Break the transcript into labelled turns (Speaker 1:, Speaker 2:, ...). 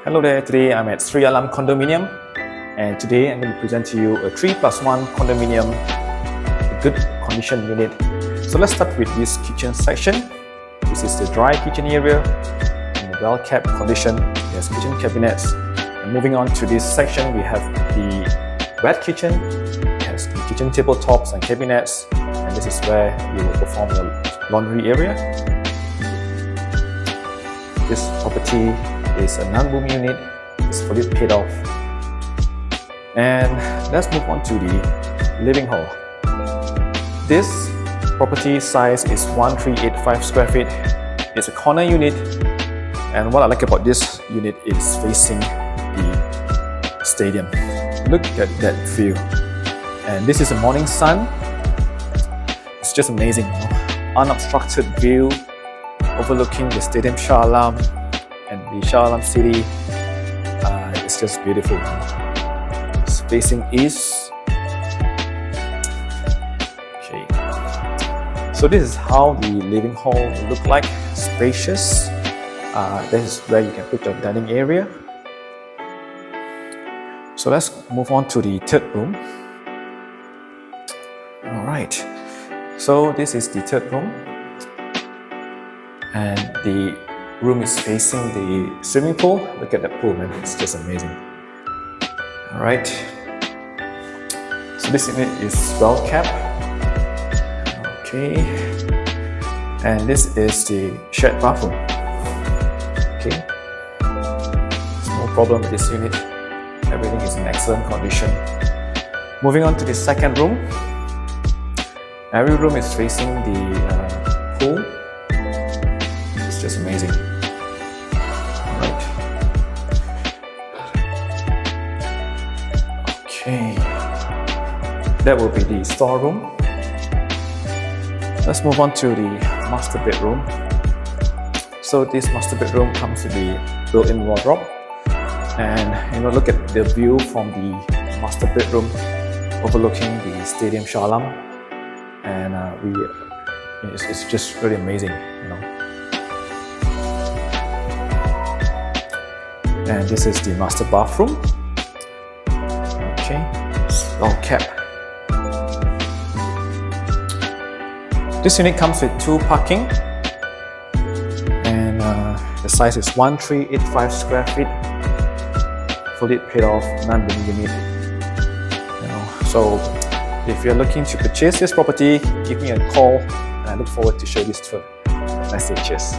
Speaker 1: Hello there, today I'm at Sri Alam Condominium, and today I'm going to present to you a 3+1 condominium, a good condition unit. So let's start with this kitchen section. This is the dry kitchen area in a well-kept condition. There's kitchen cabinets. And moving on to this section, we have the wet kitchen. It has the kitchen tabletops and cabinets, and this is where you will perform your laundry area. This property is a non-bumi unit. It's fully paid off. And let's move on to the living hall. This property size is 1385 square feet. It's a corner unit, and what I like about this unit is facing the stadium. Look at that view. And this is a morning sun. It's just amazing. Unobstructed view overlooking the stadium Shah Alam and the Shah Alam city. It's just beautiful. It's facing east. Okay. So this is how the living hall will look like. Spacious. This is where you can put your dining area. So let's move on to the third room. Alright. So this is the third room. And the room is facing the swimming pool. Look at that pool, man. It's just amazing. Alright. So this unit is well kept. Okay. And this is the shared bathroom. Okay. There's no problem with this unit. Everything is in excellent condition. Moving on to the second room. Every room is facing the pool. It's just amazing. Right. Okay. That will be the storeroom. Let's move on to the master bedroom. So this master bedroom comes with the built-in wardrobe. And look at the view from the master bedroom overlooking the stadium Shah Alam. And it's just really amazing, And this is the master bathroom. Okay, it's well kept. This unit comes with 2 parking, and the size is 1385 square feet, fully paid off, non-bumi unit. So if you're looking to purchase this property, give me a call, and I look forward to share this tour. Nice day, cheers.